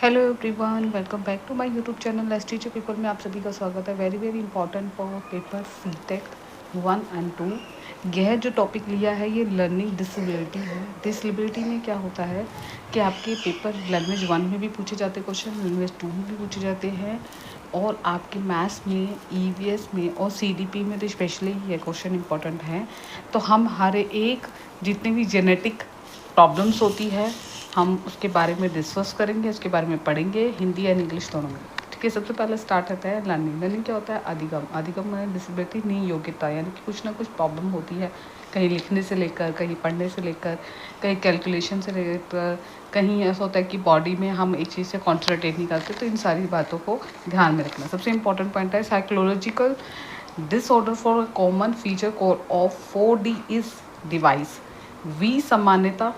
Hello everyone, welcome back to my YouTube channel S teacher people में आप सभी का स्वागत है। Very very important for paper CTET 1 and 2। यह जो टॉपिक लिया है ये लर्निंग डिसेबिलिटी है। डिसेबिलिटी में क्या होता है कि आपके पेपर लैंग्वेज 1 में भी पूछे जाते क्वेश्चन, लैंग्वेज 2 में भी पूछे जाते हैं और आपके मैथ्स में, ईवीएस में और सीडीपी में तो स्पेशली ये क्वेश्चन इंपॉर्टेंट है। तो हम हर एक जितने भी जेनेटिक प्रॉब्लम्स होती है हम उसके बारे में डिस्कस करेंगे, उसके बारे में पढ़ेंगे, हिंदी एंड इंग्लिश दोनों में। ठीक है, सबसे पहले स्टार्ट होता है लर्निंग। लर्निंग क्या होता है? अधिगम। अधिगम में डिसेबिलिटी नहीं योग्यता, यानी कि कुछ ना कुछ प्रॉब्लम होती है, कहीं लिखने से लेकर, कहीं पढ़ने से लेकर, कहीं कैलकुलेशन से लेकर, कहीं ऐसा होता है कि बॉडी में हम एक चीज़ से कॉन्सेंट्रेट नहीं करते। तो इन सारी बातों को ध्यान में रखना सबसे इंपॉर्टेंट पॉइंट है। Psychological disorder for common feature code of 4D is device we सामान्यता,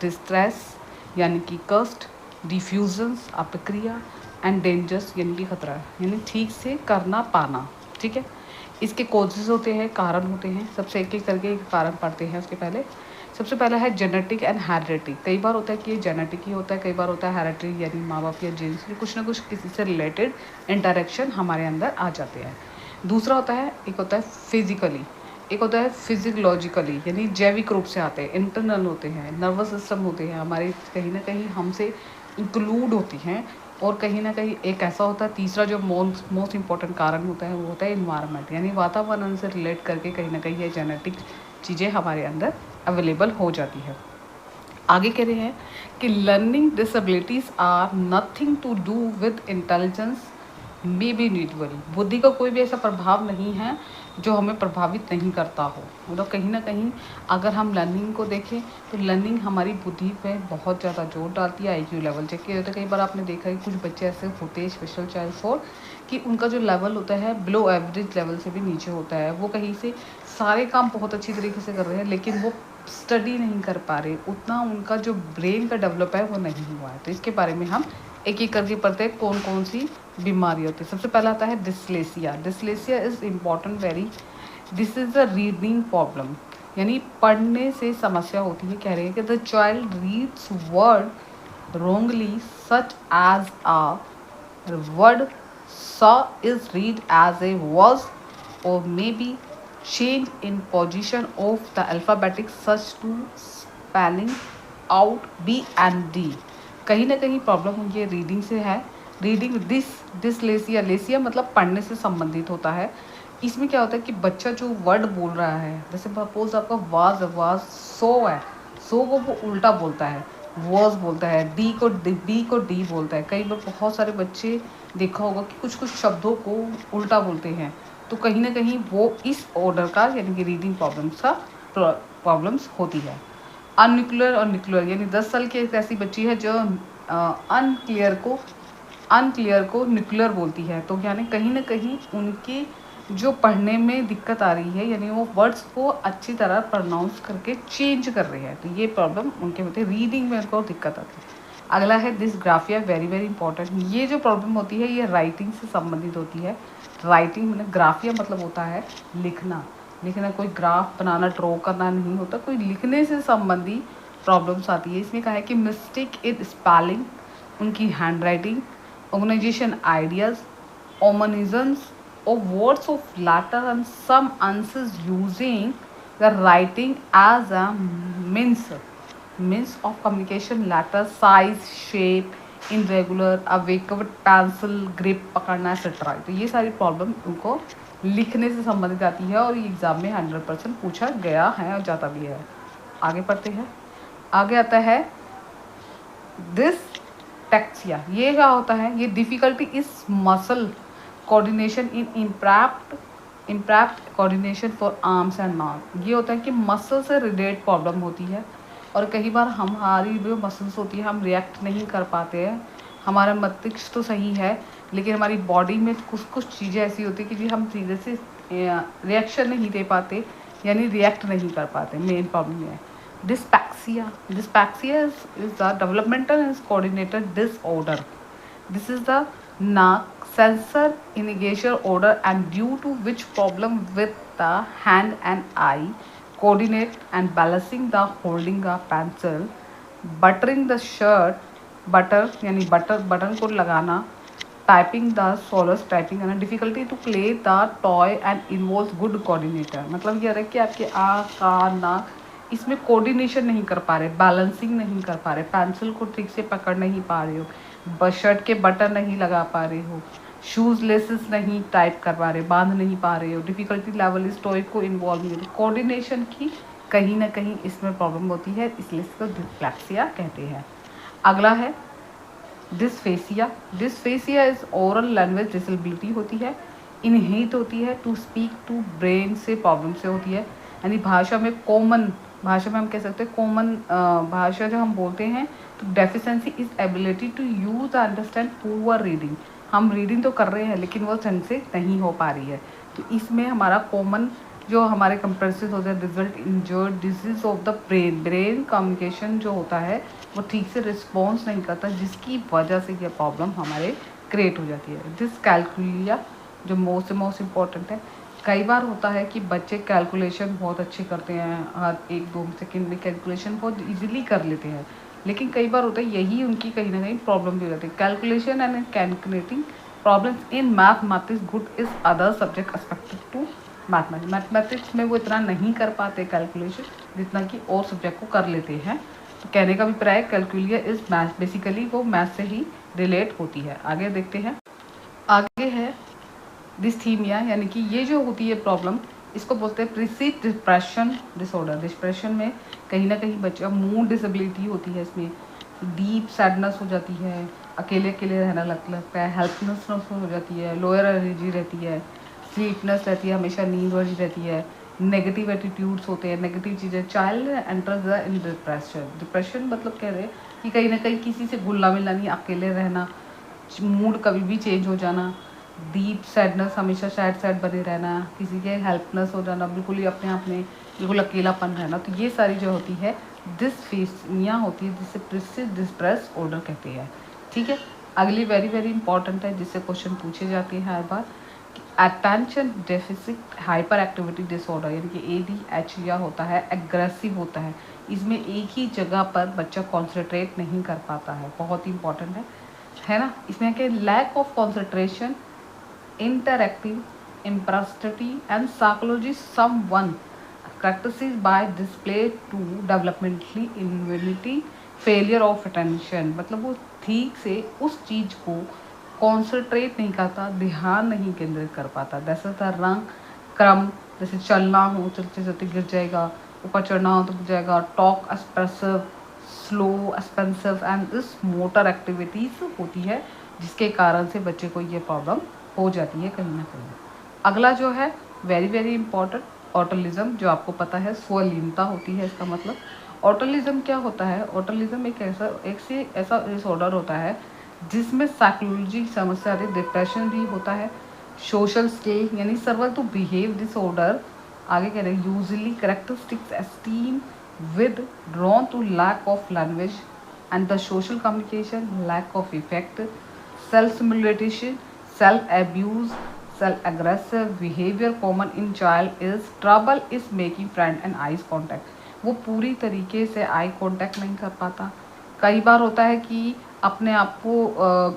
डिस्ट्रेस यानी कि कस्ट, डिफ्यूजन्स अप्रक्रिया एंड डेंजर्स यानी कि खतरा, यानी ठीक से करना पाना। ठीक है, इसके कॉजेज होते हैं, कारण होते हैं। सबसे एक एक करके कारण पढ़ते हैं। उसके पहले सबसे पहला है जेनेटिक एंड हेरिडिटी। कई बार होता है कि ये जेनेटिक ही होता है, कई बार होता है हेरिडिटी, यानी माँ बाप या जीन्स में कुछ ना कुछ किसी से रिलेटेड इंटरेक्शन हमारे अंदर आ जाते हैं। दूसरा होता है, एक होता है फिजिकली, एक होता है फिजियोलॉजिकली, यानी जैविक रूप से आते हैं, इंटरनल होते हैं, नर्वस सिस्टम होते हैं हमारे, कहीं ना कहीं हमसे इंक्लूड होती हैं। और कहीं ना कहीं एक ऐसा होता है, तीसरा जो मोस्ट इंपॉर्टेंट कारण होता है वो होता है इन्वायरमेंट, यानी वातावरण से रिलेट करके कहीं ना कहीं ये जेनेटिक चीज़ें हमारे अंदर अवेलेबल हो जाती है। आगे कह रहे हैं कि learning disabilities are nothing to do with intelligence may be individually. बुद्धि का कोई भी ऐसा प्रभाव नहीं है जो हमें प्रभावित नहीं करता हो। मतलब कहीं ना कहीं अगर हम लर्निंग को देखें तो लर्निंग हमारी बुद्धि पे बहुत ज़्यादा जोर डालती है। आईक्यू लेवल चेक किया जाता है। कई बार आपने देखा है कुछ बच्चे ऐसे होते हैं स्पेशल चाइल्ड फॉर कि उनका जो लेवल होता है बिलो एवरेज लेवल से भी नीचे होता है। वो कहीं से सारे काम बहुत अच्छी तरीके से कर रहे हैं लेकिन वो स्टडी नहीं कर पा रहे, उतना उनका जो ब्रेन का डेवलप है वो नहीं हुआ है। तो इसके बारे में हम एक एक करके पढ़ते हैं कौन कौन सी बीमारी होती है। सबसे पहला आता है dyslexia. Dyslexia is important very, this is a reading problem, यानी पढ़ने से समस्या होती है। कह रहे हैं कि the child reads word wrongly such as a word saw is read as a was or maybe change in position of the alphabetic such to spelling out B and D। कहीं ना कहीं प्रॉब्लम ये reading से है। Reading डिसलेसिया, लेसिया मतलब पढ़ने से संबंधित होता है। इसमें क्या होता है कि बच्चा जो वर्ड बोल रहा है, जैसे सपोज आपका वाज सो है, सो को वो उल्टा बोलता है, वॉज बोलता है, बी को डी बोलता है। कई बार बहुत सारे बच्चे देखा होगा कि कुछ कुछ शब्दों को उल्टा बोलते हैं। तो कहीं ना कहीं वो इस ऑर्डर का यानी कि रीडिंग प्रॉब्लम्स होती है। अनन्यूक्लियर और न्यूक्लियर, यानी 10 साल की एक ऐसी बच्ची है जो अनक्लियर को न्यूक्लियर बोलती है। तो यानी कहीं ना कहीं उनकी जो पढ़ने में दिक्कत आ रही है, यानी वो वर्ड्स को अच्छी तरह प्रोनाउंस करके चेंज कर रहे हैं। तो ये प्रॉब्लम उनके होते हैं, रीडिंग में उनको दिक्कत आती है। अगला है डिसग्राफिया, वेरी वेरी इंपॉर्टेंट। ये जो प्रॉब्लम होती है ये राइटिंग से संबंधित होती है। राइटिंग मतलब ग्राफिया मतलब होता है लिखना, लिखना कोई ग्राफ बनाना, ड्रॉ करना नहीं होता, कोई लिखने से संबंधी प्रॉब्लम्स आती है। इसमें कहा है कि मिस्टेक इन स्पेलिंग, उनकी hand writing, organisation ideas, omissions of words of letter and some answers using the writing as a means of communication, letter size, shape, irregular, a wicked pencil grip पकड़ना etcetera. तो ये सारी problem उनको लिखने से संबंधित आती है और ये एग्जाम में 100% पूछा गया है और जाता भी है। आगे पढ़ते हैं। आगे आता है डिसटैक्सिया। ये क्या होता है? ये डिफिकल्टी इस muscle coordination in impact coordination for arms and non. ये होता है कि मसल से रिलेटेड प्रॉब्लम होती है और कई बार हमारी जो मसल्स होती है हम रिएक्ट नहीं कर पाते हैं। हमारा मस्तिष्क तो सही है लेकिन हमारी बॉडी में कुछ कुछ चीज़ें ऐसी होती है कि जी हम सीधे से रिएक्शन नहीं दे पाते, यानी रिएक्ट नहीं कर पाते। मेन प्रॉब्लम ये है। Dyspraxia, dyspraxia is the developmental and coordinated disorder. This is the naak sensor integration order and due to which problem with the hand and eye coordinate and balancing the holding a pencil, buttering the shirt, butter यानी button को लगाना, typing the solars typing करना, difficulty to play the toy and involve good coordinator. मतलब ये है कि आपके आ का ना इसमें कोऑर्डिनेशन नहीं कर पा रहे, बैलेंसिंग नहीं कर पा रहे, पेंसिल को ठीक से पकड़ नहीं पा रहे हो, शर्ट के बटन नहीं लगा पा रहे हो, शूज लेसेस नहीं टाइप कर पा रहे, बांध नहीं पा रहे हो, डिफिकल्टी लेवल इस टॉय को इन्वॉल्व नहीं होती, कोऑर्डिनेशन की कहीं ना कहीं इसमें प्रॉब्लम होती है, इसलिए इसको डिस्लेक्सिया कहते हैं। अगला है डिस्फेसिया। डिस्फेसिया इज ओरल लैंग्वेज डिसेबिलिटी होती है, इनहेरिट होती है, टू स्पीक टू ब्रेन से प्रॉब्लम से होती है, यानी भाषा में कॉमन, भाषा में हम कह सकते हैं कॉमन भाषा जो हम बोलते हैं, तो deficiency is ability to use understand poor reading. हम रीडिंग तो कर रहे हैं लेकिन वो ढंग से नहीं हो पा रही है, तो इसमें हमारा कॉमन जो हमारे कंप्रेसिव होता है result injured disease of the brain, brain communication जो होता है वो ठीक से रिस्पॉन्स नहीं करता, जिसकी वजह से ये प्रॉब्लम हमारे क्रिएट हो जाती है। डिसकैल्कुलिया जो मोस्ट इम्पॉर्टेंट है, कई बार होता है कि बच्चे कैलकुलेशन बहुत अच्छे करते हैं, हर 1-2 सेकेंड में कैलकुलेशन बहुत इजीली कर लेते हैं, लेकिन कई बार होता है यही उनकी कहीं ना कहीं प्रॉब्लम भी हो जाती है। Calculation and calculating problems in mathematics good is other subject expected to mathematics. Mathematics में वो इतना नहीं कर पाते कैलकुलेशन जितना कि और सब्जेक्ट को कर लेते हैं, तो कहने का भी प्राय कैलकुलिया इज मैथ, बेसिकली वो मैथ से ही रिलेट होती है। आगे देखते हैं, आगे है डिस्थीमिया, यानी कि ये जो होती है प्रॉब्लम, इसको बोलते हैं प्रीसीड डिप्रेशन डिसऑर्डर। डिप्रेशन में कहीं ना कहीं बच्चा मूड डिसेबिलिटी होती है, इसमें डीप सैडनेस हो जाती है, अकेले अकेले रहना लगता है, हेल्पलेसनेस हो जाती है, लोअर एनर्जी रहती है, स्लीपनेस रहती है, हमेशा नींद भरी रहती है, नेगेटिव एटीट्यूड्स होते हैं, नेगेटिव चीज़ें। Child enters the in depression. Depression मतलब कह रहे हैं कि कहीं ना कहीं किसी से घुलना मिलना नहीं, अकेले रहना, मूड कभी भी चेंज हो जाना, डीप सैडनेस, हमेशा सैड बने रहना, किसी के हेल्पलेस हो जाना, बिल्कुल ही अपने आप में बिल्कुल अकेलापन रहना, तो ये सारी जो होती है डिस्फेसिया होती है, जिसे प्रीसिड डिप्रेस ऑर्डर कहते हैं। ठीक है, अगली वेरी इंपॉर्टेंट है, जिससे क्वेश्चन पूछे जाते हैं हर बार, attention deficit hyperactivity disorder, यानी कि ADHD होता है, एग्रेसिव होता है, इसमें एक ही जगह पर बच्चा कॉन्सेंट्रेट नहीं कर पाता है, बहुत ही इंपॉर्टेंट है ना। इसमें कि lack of concentration, interactive, impressibility and psychology someone characterized by display to developmentally immunity failure of attention। मतलब वो ठीक से उस चीज़ को कॉन्सेंट्रेट नहीं करता, ध्यान नहीं केंद्रित कर पाता। जैसे रंग क्रम, जैसे चलना हो, चलते चलते गिर जाएगा, ऊपर चढ़ना हो तो गिर जाएगा, talk expressive, slow expensive and this motor activities होती है, जिसके कारण से बच्चे को ये प्रॉब्लम हो जाती है कहीं ना कहीं। अगला जो है वेरी इंपॉर्टेंट, ऑटिज्म, जो आपको पता है स्वलीनता होती है। इसका मतलब ऑटिज्म क्या होता है? ऑटिज्म एक ऐसा डिसऑर्डर होता है जिसमें साइकोलॉजी समस्या आती है, डिप्रेशन भी होता है, सोशल स्किल यानी सर्वल टू बिहेव डिसऑर्डर। आगे कह रहे हैं usually characteristics esteem withdrawn to lack of language and the social communication, lack of effect, self stimulation, self abuse, self aggressive behavior common in child is trouble is making friend and eyes contact। वो पूरी तरीके से eye contact नहीं कर पाता, कई बार होता है कि अपने आप को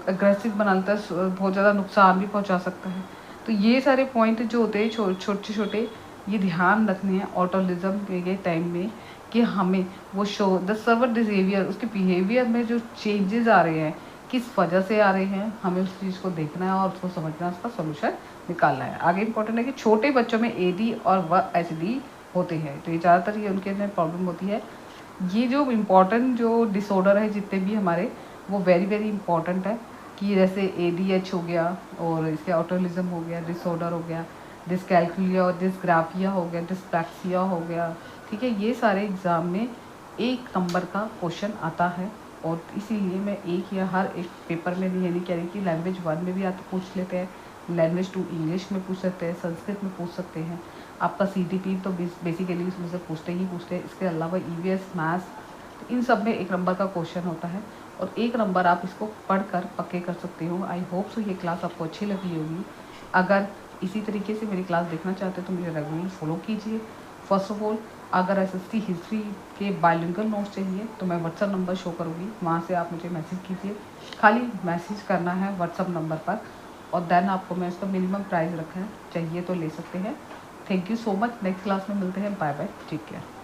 अग्रेसिव बना लेता है, बहुत ज़्यादा नुकसान भी पहुंचा सकता है। तो ये सारे पॉइंट जो होते हैं छोटे छोटे, ये ध्यान रखने हैं ऑटिज्म के टाइम में, कि हमें वो शो द सर्वर बिहेवियर, उसके बिहेवियर में जो चेंजेस आ रहे हैं किस वजह से आ रहे हैं, हमें उस चीज़ को देखना है और उसको समझना है, उसका सोल्यूशन निकालना है। आगे इंपॉर्टेंट है कि छोटे बच्चों में AD और ADHD होते हैं, तो ये ज़्यादातर ये उनके अंदर प्रॉब्लम होती है। ये जो इम्पॉर्टेंट जो डिसऑर्डर है जितने भी हमारे, वो वेरी इंपॉर्टेंट है, कि जैसे ADH हो गया, और इसके ऑटिज्म हो गया, डिसऑर्डर हो गया, डिसकैल्कुलिया और डिसग्राफिया हो गया, डिस्प्रैक्सिया हो गया। ठीक है, ये सारे एग्ज़ाम में 1 नंबर का क्वेश्चन आता है, और इसीलिए मैं एक या हर एक पेपर में भी, ये नहीं कह रही कि लैंग्वेज 1 में भी आते पूछ लेते हैं, लैंग्वेज 2 इंग्लिश में पूछ सकते हैं, संस्कृत में पूछ सकते हैं, आपका CTP तो बेसिकली उसमें से पूछते हैं। इसके अलावा EVS मैथ्स, तो इन सब में 1 नंबर का क्वेश्चन होता है, और 1 नंबर आप इसको पढ़कर पक्के कर सकते हो। आई होप सो ये क्लास आपको अच्छी लगी होगी। अगर इसी तरीके से मेरी क्लास देखना चाहते हो तो मुझे रेगुलर फॉलो कीजिए। फर्स्ट ऑफ ऑल अगर एसएसटी हिस्ट्री के बायलिंगुअल नोट्स चाहिए तो मैं व्हाट्सअप नंबर शो करूँगी, वहाँ से आप मुझे मैसेज कीजिए। खाली मैसेज करना है व्हाट्सअप नंबर पर, और देन आपको मैं इसका मिनिमम प्राइस रखा है, चाहिए तो ले सकते हैं। Thank you so much. Next class में मिलते हैं। Bye bye, take care.